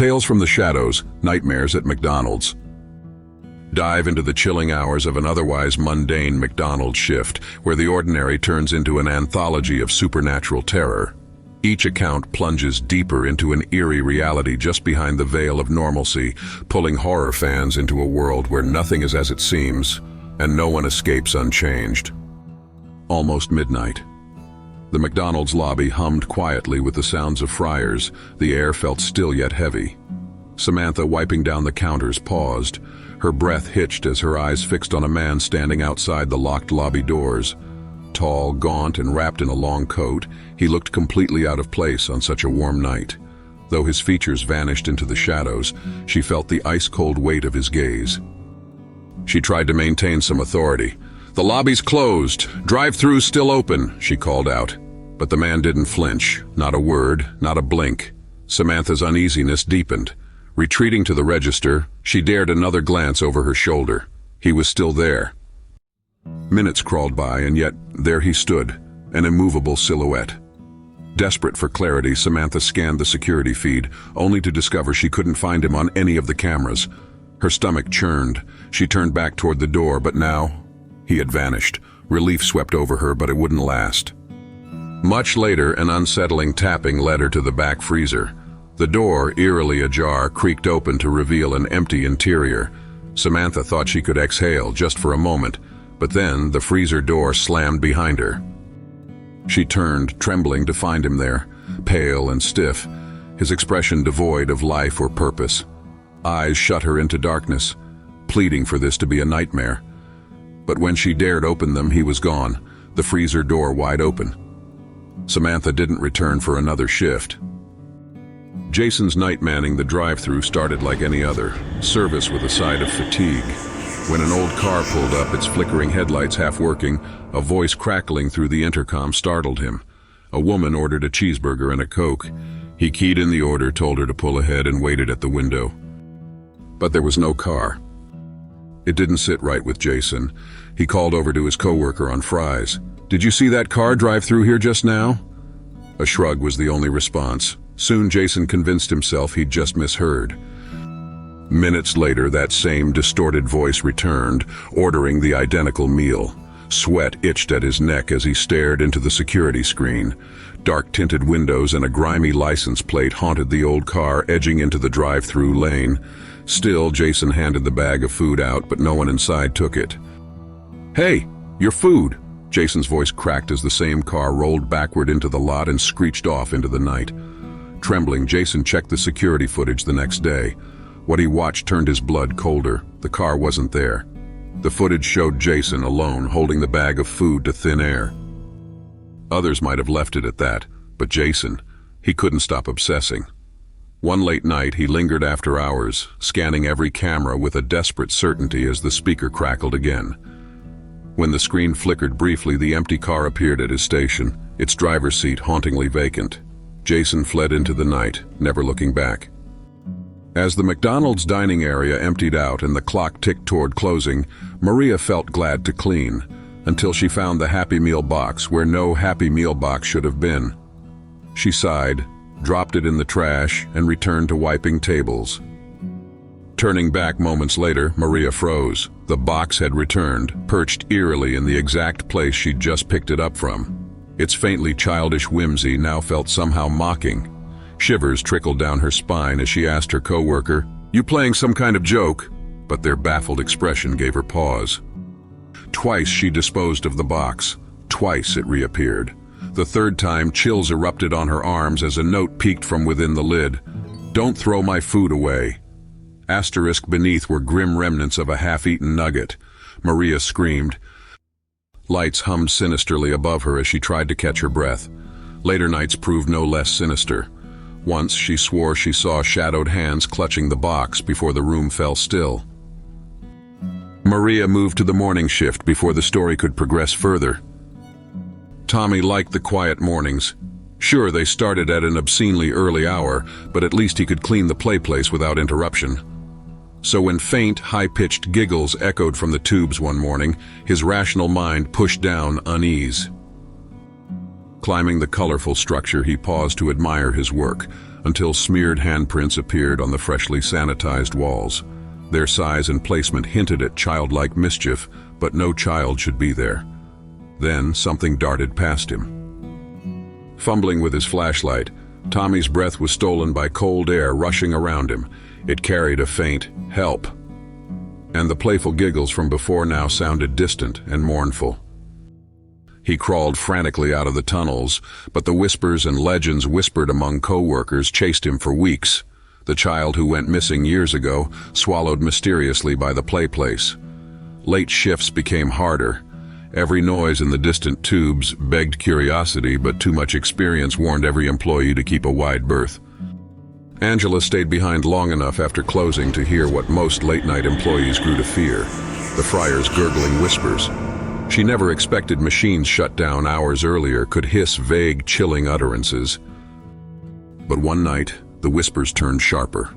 Tales from the Shadows, Nightmares at McDonald's. Dive into the chilling hours of an otherwise mundane McDonald's shift, where the ordinary turns into an anthology of supernatural terror. Each account plunges deeper into an eerie reality just behind the veil of normalcy, pulling horror fans into a world where nothing is as it seems, and no one escapes unchanged. Almost midnight. The McDonald's lobby hummed quietly with the sounds of fryers. The air felt still yet heavy. Samantha, wiping down the counters, paused. Her breath hitched as her eyes fixed on a man standing outside the locked lobby doors. Tall, gaunt, and wrapped in a long coat, he looked completely out of place on such a warm night. Though his features vanished into the shadows, she felt the ice-cold weight of his gaze. She tried to maintain some authority. "The lobby's closed. Drive-thru's still open," she called out. But the man didn't flinch. Not a word, not a blink. Samantha's uneasiness deepened. Retreating to the register, she dared another glance over her shoulder. He was still there. Minutes crawled by, and yet there he stood, an immovable silhouette. Desperate for clarity, Samantha scanned the security feed, only to discover she couldn't find him on any of the cameras. Her stomach churned. She turned back toward the door, but now he had vanished. Relief swept over her, but it wouldn't last. Much later, an unsettling tapping led her to the back freezer. The door, eerily ajar, creaked open to reveal an empty interior. Samantha thought she could exhale just for a moment, but then the freezer door slammed behind her. She turned, trembling, to find him there, pale and stiff, his expression devoid of life or purpose. Eyes shut her into darkness, pleading for this to be a nightmare. But when she dared open them, he was gone, the freezer door wide open. Samantha didn't return for another shift. Jason's night manning the drive-thru started like any other, service with a side of fatigue. When an old car pulled up, its flickering headlights half working, a voice crackling through the intercom startled him. A woman ordered a cheeseburger and a Coke. He keyed in the order, told her to pull ahead, and waited at the window. But there was no car. It didn't sit right with Jason. He called over to his coworker on fries. "Did you see that car drive through here just now?" A shrug was the only response. Soon Jason convinced himself he'd just misheard. Minutes later, that same distorted voice returned, ordering the identical meal. Sweat itched at his neck as he stared into the security screen. Dark-tinted windows and a grimy license plate haunted the old car, edging into the drive-thru lane. Still, Jason handed the bag of food out, but no one inside took it. "Hey, your food!" Jason's voice cracked as the same car rolled backward into the lot and screeched off into the night. Trembling, Jason checked the security footage the next day. What he watched turned his blood colder. The car wasn't there. The footage showed Jason alone, holding the bag of food to thin air. Others might have left it at that, but Jason, he couldn't stop obsessing. One late night, he lingered after hours, scanning every camera with a desperate certainty as the speaker crackled again. When the screen flickered briefly, the empty car appeared at his station, its driver's seat hauntingly vacant. Jason fled into the night, never looking back. As the McDonald's dining area emptied out and the clock ticked toward closing, Maria felt glad to clean, until she found the Happy Meal box where no Happy Meal box should have been. She sighed, dropped it in the trash, and returned to wiping tables. Turning back moments later, Maria froze. The box had returned, perched eerily in the exact place she'd just picked it up from. Its faintly childish whimsy now felt somehow mocking. Shivers trickled down her spine as she asked her coworker, "You playing some kind of joke?" But their baffled expression gave her pause. Twice she disposed of the box. Twice it reappeared. The third time, chills erupted on her arms as a note peeked from within the lid. "Don't throw my food away." Asterisk beneath were grim remnants of a half-eaten nugget. Maria screamed. Lights hummed sinisterly above her as she tried to catch her breath. Later nights proved no less sinister. Once she swore she saw shadowed hands clutching the box before the room fell still. Maria moved to the morning shift before the story could progress further. Tommy liked the quiet mornings. Sure, they started at an obscenely early hour, but at least he could clean the play place without interruption. So when faint, high-pitched giggles echoed from the tubes one morning, his rational mind pushed down unease. Climbing the colorful structure, he paused to admire his work. until smeared handprints appeared on the freshly sanitized walls. Their size and placement hinted at childlike mischief, but no child should be there. Then something darted past him. Fumbling with his flashlight, Tommy's breath was stolen by cold air rushing around him. It carried a faint, "Help!" And the playful giggles from before now sounded distant and mournful. He crawled frantically out of the tunnels, but the whispers and legends whispered among co-workers chased him for weeks. The child who went missing years ago, swallowed mysteriously by the play place. Late shifts became harder. Every noise in the distant tubes begged curiosity, but too much experience warned every employee to keep a wide berth. Angela stayed behind long enough after closing to hear what most late-night employees grew to fear: the friar's gurgling whispers. She never expected machines shut down hours earlier could hiss vague, chilling utterances. But one night, the whispers turned sharper.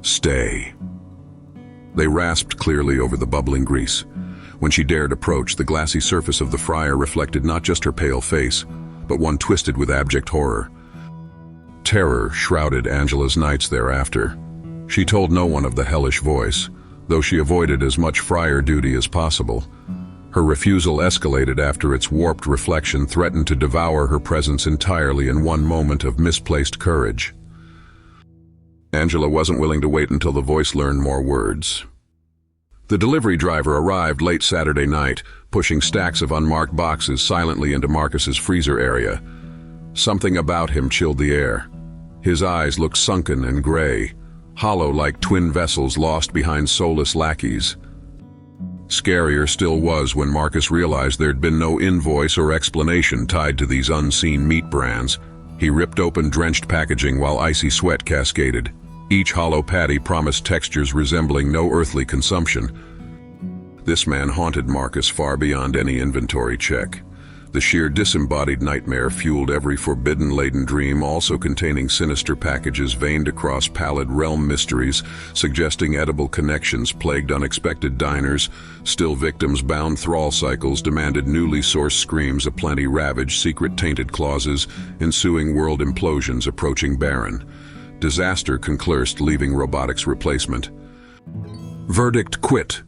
"Stay." They rasped clearly over the bubbling grease. When she dared approach, the glassy surface of the friar reflected not just her pale face, but one twisted with abject horror. Terror shrouded Angela's nights thereafter. She told no one of the hellish voice, though she avoided as much friar duty as possible. Her refusal escalated after its warped reflection threatened to devour her presence entirely in one moment of misplaced courage. Angela wasn't willing to wait until the voice learned more words. The delivery driver arrived late Saturday night, pushing stacks of unmarked boxes silently into Marcus's freezer area. Something about him chilled the air. His eyes looked sunken and gray, hollow like twin vessels lost behind soulless lackeys. Scarier still was when Marcus realized there'd been no invoice or explanation tied to these unseen meat brands. He ripped open drenched packaging while icy sweat cascaded. Each hollow patty promised textures resembling no earthly consumption. This man haunted Marcus far beyond any inventory check. The sheer disembodied nightmare fueled every forbidden-laden dream, also containing sinister packages veined across pallid realm mysteries, suggesting edible connections plagued unexpected diners. Still victims bound thrall cycles demanded newly sourced screams aplenty ravaged secret tainted clauses, ensuing world implosions approaching barren. Disaster conclursed, leaving robotics replacement. Verdict: quit.